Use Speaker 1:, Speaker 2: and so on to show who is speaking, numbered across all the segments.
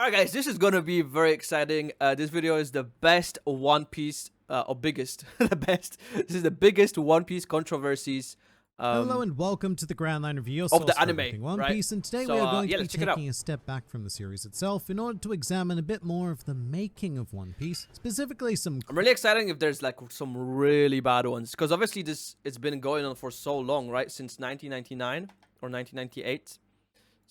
Speaker 1: Alright guys, this is gonna be very exciting. This video is the best One Piece, or biggest, the best. This is the biggest One Piece controversies
Speaker 2: Hello and welcome to the Grand Line Review, your
Speaker 1: of
Speaker 2: source
Speaker 1: the
Speaker 2: for
Speaker 1: anime,
Speaker 2: everything One
Speaker 1: right?
Speaker 2: Piece, and today
Speaker 1: So,
Speaker 2: we are going
Speaker 1: yeah,
Speaker 2: to be
Speaker 1: let's check it out.
Speaker 2: taking a step back from the series itself in order to examine a bit more of the making of One Piece, specifically some...
Speaker 1: I'm really excited if there's like some really bad ones, because obviously it's been going on for so long, right? Since 1999 or 1998.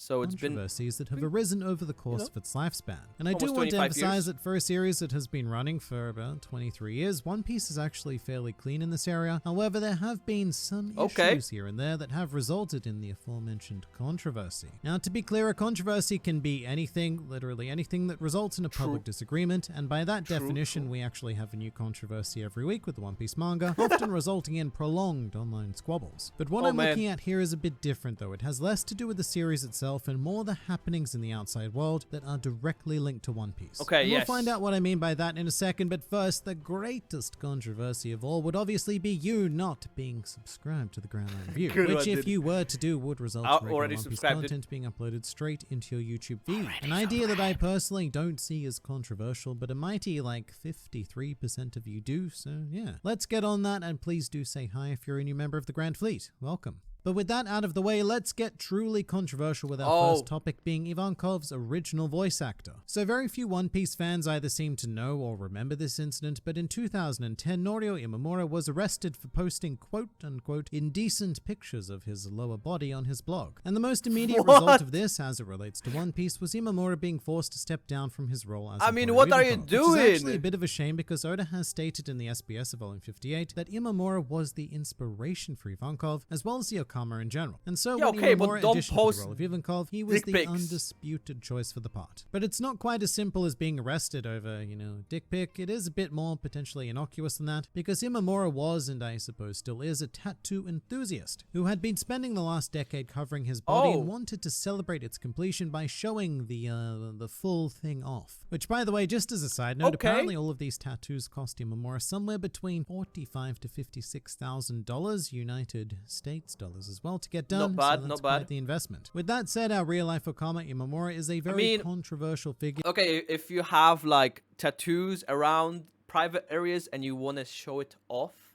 Speaker 1: So it's been
Speaker 2: controversies that have arisen over the course of its lifespan. And I do
Speaker 1: almost
Speaker 2: want to
Speaker 1: 25
Speaker 2: emphasize
Speaker 1: years.
Speaker 2: that for a series that has been running for about 23 years, One Piece is actually fairly clean in this area. However, there have been some issues here and there that have resulted in the aforementioned controversy. Now, to be clear, a controversy can be anything, literally anything that results in a public disagreement, and by that definition, we actually have a new controversy every week with the One Piece manga, often resulting in prolonged online squabbles. But what I'm looking at here is a bit different though. It has less to do with the series itself and more the happenings in the outside world that are directly linked to One Piece.
Speaker 1: Okay,
Speaker 2: and we'll find out what I mean by that in a second, but first, the greatest controversy of all would obviously be you not being subscribed to the Grand Line Review, which if you were to do would result in regular One Piece content being uploaded straight into your YouTube feed. An idea that I personally don't see as controversial, but a mighty like 53% of you do, so yeah. Let's get on that, and please do say hi if you're a new member of the Grand Fleet. Welcome. But with that out of the way, let's get truly controversial with our first topic being Ivankov's original voice actor. So very few One Piece fans either seem to know or remember this incident, but in 2010, Norio Imamura was arrested for posting quote-unquote indecent pictures of his lower body on his blog. And the most immediate result of this, as it relates to One Piece, was Imamura being forced to step down from his role as
Speaker 1: what are you doing?
Speaker 2: Which is actually a bit of a shame because Oda has stated in the SBS of Volume 58 that Imamura was the inspiration for Ivankov, as well as the Okama in general. And so when Imamura auditioned for the role of Ivankov, he was the undisputed choice for the part. But it's not quite as simple as being arrested over, dick pic. It is a bit more potentially innocuous than that, because Imamura was, and I suppose still is, a tattoo enthusiast who had been spending the last decade covering his body and wanted to celebrate its completion by showing the full thing off. Which, by the way, just as a side note, apparently all of these tattoos cost Imamura somewhere between $45,000 to $56,000 United States dollars as well to get done.
Speaker 1: Not bad,
Speaker 2: so that's
Speaker 1: not bad.
Speaker 2: Quite the investment. With that said, our real life Okama Imamura is a very controversial figure.
Speaker 1: Okay, if you have like tattoos around private areas and you want to show it off,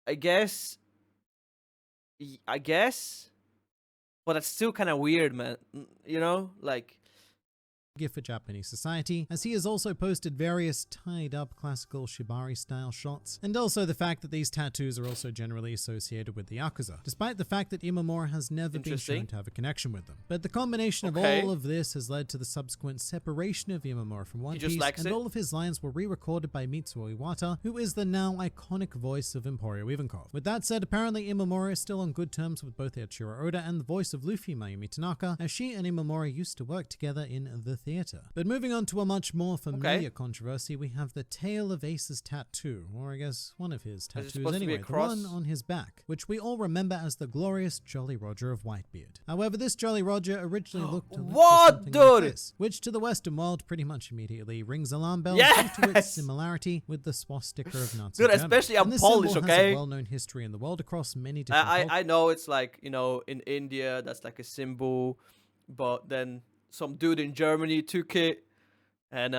Speaker 1: I guess, but that's still kind of weird, man. Like.
Speaker 2: For Japanese society, as he has also posted various tied-up classical Shibari-style shots, and also the fact that these tattoos are also generally associated with the Yakuza, despite the fact that Imamura has never been shown to have a connection with them. But the combination of all of this has led to the subsequent separation of Imamura from One Piece, and all of his lines were re-recorded by Mitsuo Iwata, who is the now iconic voice of Emporio Ivankov. With that said, apparently Imamura is still on good terms with both Eiichiro Oda and the voice of Luffy, Mayumi Tanaka, as she and Imamura used to work together in the theater. But moving on to a much more familiar controversy, we have the Tale of Ace's tattoo, or I guess one of his tattoos anyway, the one on his back, which we all remember as the glorious Jolly Roger of Whitebeard. However, this Jolly Roger originally looked like this, which to the Western world pretty much immediately rings alarm bells due to its similarity with the swastika of Nazi Germany.
Speaker 1: Especially I'm Polish,
Speaker 2: has a well-known history in the world across many different cultures.
Speaker 1: I know it's like, in India, that's like a symbol, but then some dude in Germany took it and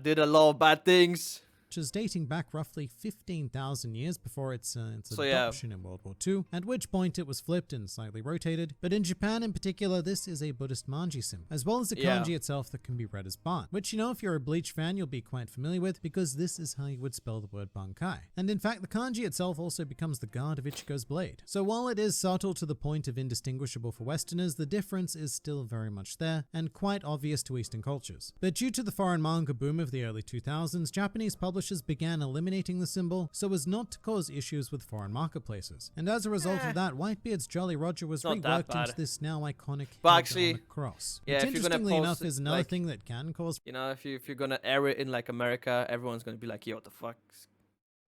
Speaker 1: did a lot of bad things.
Speaker 2: Which is dating back roughly 15,000 years before its adoption in World War II, at which point it was flipped and slightly rotated. But in Japan in particular, this is a Buddhist manji symbol, as well as the kanji itself that can be read as Ban, which if you're a Bleach fan, you'll be quite familiar with, because this is how you would spell the word Bankai. And in fact, the kanji itself also becomes the guard of Ichigo's blade. So while it is subtle to the point of indistinguishable for Westerners, the difference is still very much there, and quite obvious to Eastern cultures. But due to the foreign manga boom of the early 2000s, Japanese publishers began eliminating the symbol so as not to cause issues with foreign marketplaces. And as a result of that, Whitebeard's Jolly Roger was reworked into this now iconic cross. Which interestingly enough is another thing that can cause...
Speaker 1: if you're gonna air it in like America, everyone's gonna be like, yo, what the fuck?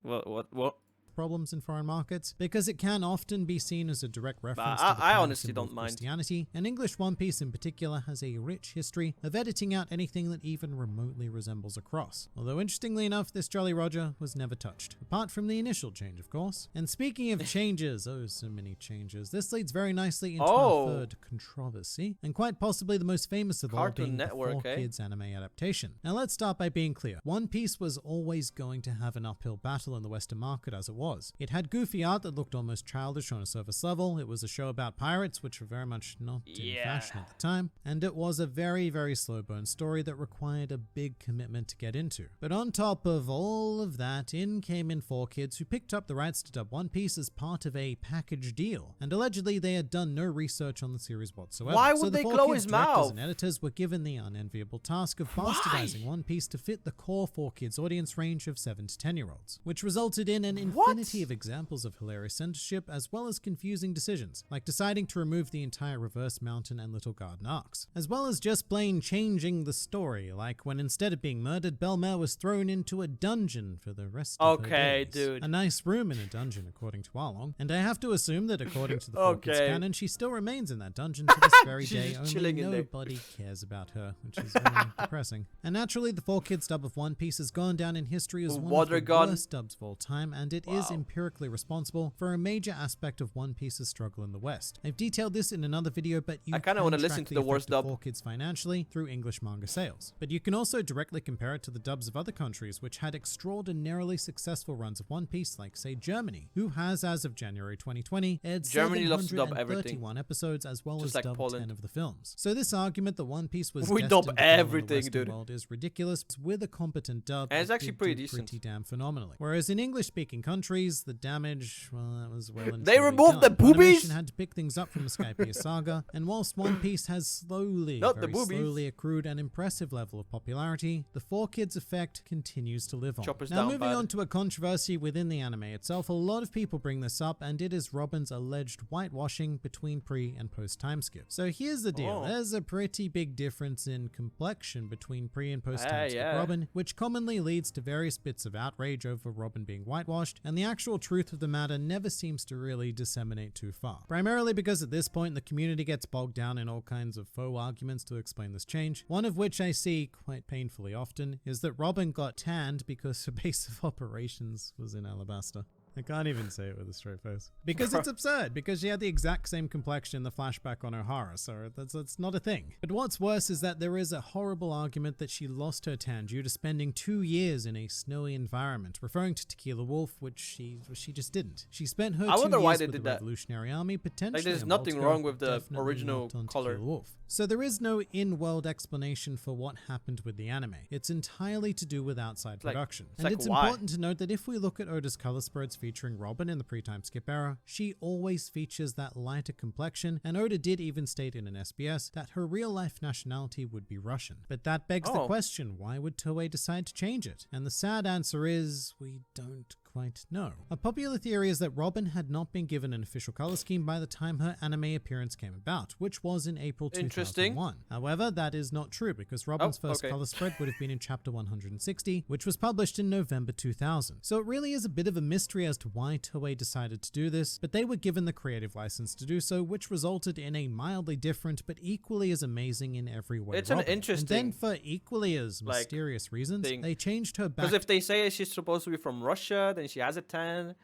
Speaker 1: What?
Speaker 2: problems in foreign markets, because it can often be seen as a direct reference to the
Speaker 1: I
Speaker 2: prime
Speaker 1: honestly
Speaker 2: symbol
Speaker 1: don't
Speaker 2: of
Speaker 1: mind.
Speaker 2: Christianity, and English One Piece in particular has a rich history of editing out anything that even remotely resembles a cross. Although interestingly enough, this Jolly Roger was never touched, apart from the initial change, of course. And speaking of changes, oh, so many changes, this leads very nicely into our third controversy, and quite possibly the most famous of all,
Speaker 1: Cartoon
Speaker 2: being
Speaker 1: Network,
Speaker 2: the 4Kids anime adaptation. Now let's start by being clear. One Piece was always going to have an uphill battle in the Western market as it was. It had goofy art that looked almost childish on a surface level, it was a show about pirates, which were very much not in fashion at the time, and it was a very, very slow burn story that required a big commitment to get into. But on top of all of that, in came in 4Kids, who picked up the rights to dub One Piece as part of a package deal, and allegedly they had done no research on the series whatsoever.
Speaker 1: Why would
Speaker 2: so
Speaker 1: they
Speaker 2: the
Speaker 1: blow
Speaker 2: 4Kids
Speaker 1: his
Speaker 2: directors
Speaker 1: mouth?
Speaker 2: and editors were given the unenviable task of bastardizing One Piece to fit the core 4Kids audience range of 7 to 10-year-olds, which resulted in an infinity of examples of hilarious censorship as well as confusing decisions, like deciding to remove the entire Reverse Mountain and Little Garden arcs, as well as just plain changing the story, like when instead of being murdered, Belle-Mère was thrown into a dungeon for the rest of her days.
Speaker 1: Dude.
Speaker 2: A nice room in a dungeon, according to Arlong, and I have to assume that according to the 4Kids canon, she still remains in that dungeon to this very day,
Speaker 1: just
Speaker 2: only
Speaker 1: chilling in there.
Speaker 2: nobody cares about her, which is very depressing. And naturally, the 4Kids dub of One Piece has gone down in history as one of the worst dubs of all time, and it is empirically responsible for a major aspect of One Piece's struggle in the West. I've detailed this in another video, but you
Speaker 1: I kind of want to listen to the worst dub.
Speaker 2: 4Kids financially through English manga sales. But you can also directly compare it to the dubs of other countries which had extraordinarily successful runs of One Piece, like say Germany, who has, as of January 2020, aired
Speaker 1: Germany loves to dub
Speaker 2: 731 episodes as well
Speaker 1: Just
Speaker 2: as
Speaker 1: like
Speaker 2: dubbed
Speaker 1: Poland.
Speaker 2: 10 of the films. So this argument that One Piece was
Speaker 1: We
Speaker 2: destined
Speaker 1: dub
Speaker 2: to fail in the
Speaker 1: everything,
Speaker 2: Western
Speaker 1: dude.
Speaker 2: world is ridiculous. With a competent dub,
Speaker 1: And it's
Speaker 2: it
Speaker 1: actually
Speaker 2: did
Speaker 1: pretty
Speaker 2: do
Speaker 1: decent.
Speaker 2: pretty damn phenomenally. Whereas in English-speaking countries, the damage, well, that was well and
Speaker 1: They
Speaker 2: truly
Speaker 1: removed
Speaker 2: done.
Speaker 1: the boobies?
Speaker 2: Funimation had to pick things up from the Skypiea saga, and whilst One Piece has slowly,
Speaker 1: Not the
Speaker 2: very
Speaker 1: boobies.
Speaker 2: slowly accrued an impressive level of popularity, the 4Kids effect continues to live on.
Speaker 1: Choppers
Speaker 2: Now
Speaker 1: down
Speaker 2: moving
Speaker 1: bad.
Speaker 2: on to a controversy within the anime itself, a lot of people bring this up, and it is Robin's alleged whitewashing between pre and post time skip. So here's the deal, there's a pretty big difference in complexion between pre and post time skip Robin, which commonly leads to various bits of outrage over Robin being whitewashed, and the actual truth of the matter never seems to really disseminate too far. Primarily because at this point the community gets bogged down in all kinds of faux arguments to explain this change, one of which I see quite painfully often is that Robin got tanned because her base of operations was in Alabasta. I can't even say it with a straight face. Because it's absurd, because she had the exact same complexion in the flashback on O'Hara, so that's not a thing. But what's worse is that there is a horrible argument that she lost her tan due to spending 2 years in a snowy environment, referring to Tequila Wolf, which she just didn't. She spent her 2
Speaker 1: wonder why
Speaker 2: years
Speaker 1: they
Speaker 2: with
Speaker 1: did
Speaker 2: the
Speaker 1: that.
Speaker 2: Revolutionary Army, potentially
Speaker 1: Like, there's
Speaker 2: on
Speaker 1: nothing
Speaker 2: Malta,
Speaker 1: wrong with the
Speaker 2: definitely
Speaker 1: original
Speaker 2: not on
Speaker 1: color.
Speaker 2: Tequila Wolf. So there is no in-world explanation for what happened with the anime. It's entirely to do with outside production. And
Speaker 1: like,
Speaker 2: it's
Speaker 1: why?
Speaker 2: important to note that if we look at Oda's color spreads featuring Robin in the pre-time skip era, she always features that lighter complexion, and Oda did even state in an SBS that her real-life nationality would be Russian. But that begs the question, why would Toei decide to change it? And the sad answer is, we don't quite know. A popular theory is that Robin had not been given an official color scheme by the time her anime appearance came about, which was in April 2001. However, that is not true because Robin's first color spread would have been in chapter 160, which was published in November 2000. So it really is a bit of a mystery as to why Toei decided to do this, but they were given the creative license to do so, which resulted in a mildly different but equally as amazing in every way
Speaker 1: It's
Speaker 2: Robin.
Speaker 1: an interesting,
Speaker 2: and then for equally as mysterious reasons, they changed her back.
Speaker 1: Because if they say she's supposed to be from Russia, then she has a tan,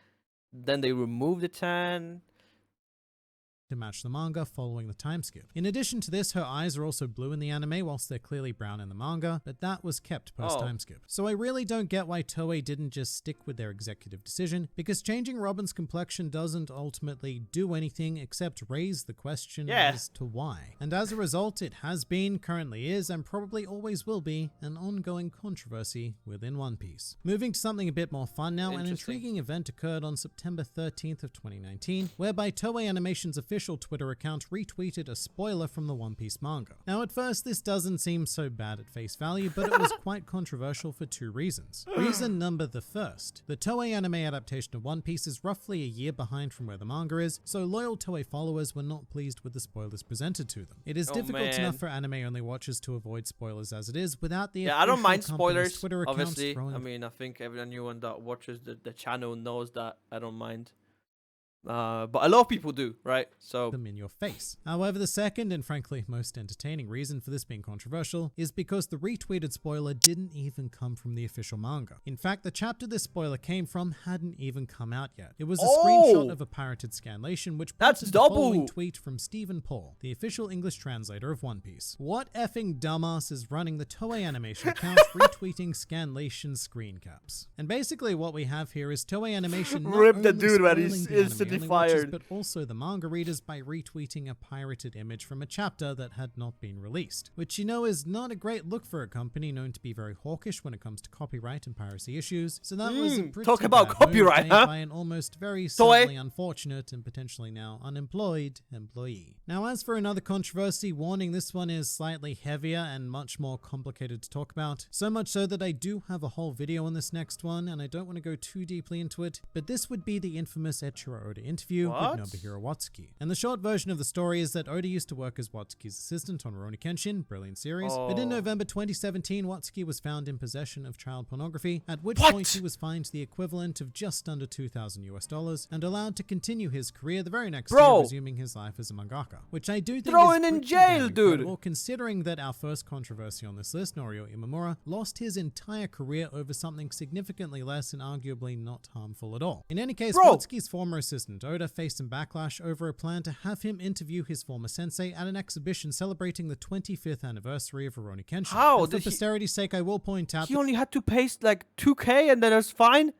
Speaker 1: then they remove the tan
Speaker 2: to match the manga following the time skip. In addition to this, her eyes are also blue in the anime whilst they're clearly brown in the manga, but that was kept post time skip. So I really don't get why Toei didn't just stick with their executive decision, because changing Robin's complexion doesn't ultimately do anything except raise the question as to why. And as a result, it has been, currently is, and probably always will be, an ongoing controversy within One Piece. Moving to something a bit more fun now, an intriguing event occurred on September 13th of 2019, whereby Toei Animation's official official Twitter account retweeted a spoiler from the One Piece manga. Now at first this doesn't seem so bad at face value, but it was quite controversial for two reasons. Reason number the first, the Toei anime adaptation of One Piece is roughly a year behind from where the manga is, so loyal Toei followers were not pleased with the spoilers presented to them. It is difficult enough for anime-only watchers to avoid spoilers as it is without the
Speaker 1: I don't mind
Speaker 2: company's
Speaker 1: spoilers,
Speaker 2: Twitter accounts
Speaker 1: obviously.
Speaker 2: throwing
Speaker 1: I mean, I think anyone that watches the channel knows that I don't mind. But a lot of people do, right? So
Speaker 2: them in your face. However, the second and frankly most entertaining reason for this being controversial is because the retweeted spoiler didn't even come from the official manga. In fact, the chapter this spoiler came from hadn't even come out yet. It was a screenshot of a pirated scanlation which posted the following tweet from Stephen Paul, the official English translator of One Piece. What effing dumbass is running the Toei Animation account retweeting scanlation screen caps? And basically what we have here is Toei Animation not
Speaker 1: rip the
Speaker 2: only
Speaker 1: dude when
Speaker 2: spoiling
Speaker 1: he's
Speaker 2: the anime
Speaker 1: instantly
Speaker 2: only watchers,
Speaker 1: fired,
Speaker 2: but also the manga readers by retweeting a pirated image from a chapter that had not been released, which you know is not a great look for a company known to be very hawkish when it comes to copyright and piracy issues. So that was a pretty
Speaker 1: talk about
Speaker 2: bad
Speaker 1: copyright,
Speaker 2: move
Speaker 1: huh?
Speaker 2: by an almost very sadly unfortunate and potentially now unemployed employee. Now as for another controversy, warning, this one is slightly heavier and much more complicated to talk about, so much so that I do have a whole video on this next one and I don't want to go too deeply into it, but this would be the infamous Eiichiro Oda interview with Nobuhiro Watsuki. And the short version of the story is that Oda used to work as Watsuki's assistant on Rurouni Kenshin, brilliant series, but in November 2017 Watsuki was found in possession of child pornography, at which point he was fined the equivalent of just under $2,000 and allowed to continue his career the very next year, resuming his life as a mangaka, which I do think is
Speaker 1: in jail, dude.
Speaker 2: Considering that our first controversy on this list, Norio Imamura, lost his entire career over something significantly less and arguably not harmful at all. In any case, Watsuki's former assistant Oda faced some backlash over a plan to have him interview his former sensei at an exhibition celebrating the 25th anniversary of Rurouni Kenshin.
Speaker 1: How?
Speaker 2: And for posterity's sake, I will point out
Speaker 1: he only had to pay like $2K and then it's fine?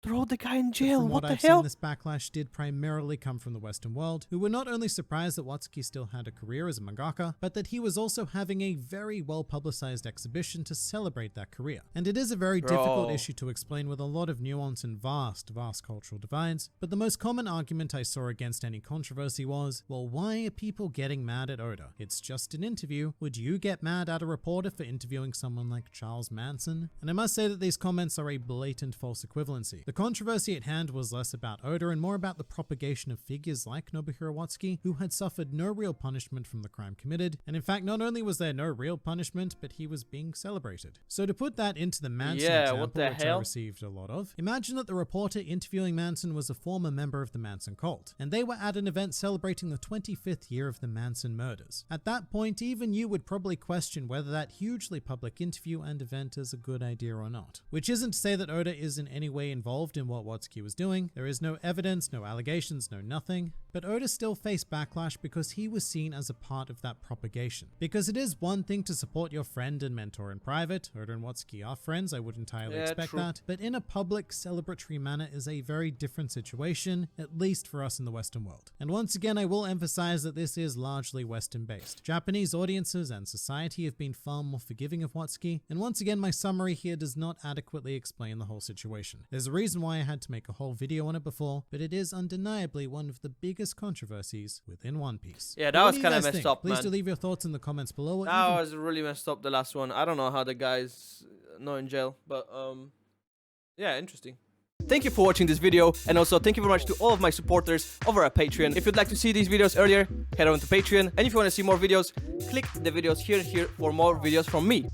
Speaker 1: Throw the guy in jail. What the hell?
Speaker 2: This backlash did primarily come from the Western world, who were not only surprised that Watsuki still had a career as a mangaka, but that he was also having a very well-publicized exhibition to celebrate that career. And it is a very difficult issue to explain with a lot of nuance and vast cultural divides, but the most common argument I saw against any controversy was, well, why are people getting mad at Oda? It's just an interview. Would you get mad at a reporter for interviewing someone like Charles Manson? And I must say that these comments are a blatant false equivalency. The controversy at hand was less about Oda and more about the propagation of figures like Nobuhiro Watsuki, who had suffered no real punishment from the crime committed, and in fact not only was there no real punishment, but he was being celebrated. So to put that into the Manson example, which I received a lot of, imagine that the reporter interviewing Manson was a former member of the Manson cult, and they were at an event celebrating the 25th year of the Manson murders. At that point, even you would probably question whether that hugely public interview and event is a good idea or not. Which isn't to say that Oda is in any way involved in what Watsuki was doing. There is no evidence, no allegations, no nothing. But Oda still faced backlash because he was seen as a part of that propagation. Because it is one thing to support your friend and mentor in private. Oda and Watsuki are friends, I would entirely expect that. But in a public, celebratory manner is a very different situation, at least for us in the Western world. And once again, I will emphasize that this is largely Western based. Japanese audiences and society have been far more forgiving of Watsuki. And once again, my summary here does not adequately explain the whole situation. There's a reason why I had to make a whole video on it before, but it is undeniably one of the biggest controversies within One Piece.
Speaker 1: Yeah, that was kind of messed up, man.
Speaker 2: Please do leave your thoughts in the comments below.
Speaker 1: That was really messed up, the last one. I don't know how the guy's not in jail, but yeah, interesting. Thank you for watching this video, and also thank you very much to all of my supporters over at Patreon. If you'd like to see these videos earlier, head on to Patreon, and if you want to see more videos, click the videos here and here for more videos from me.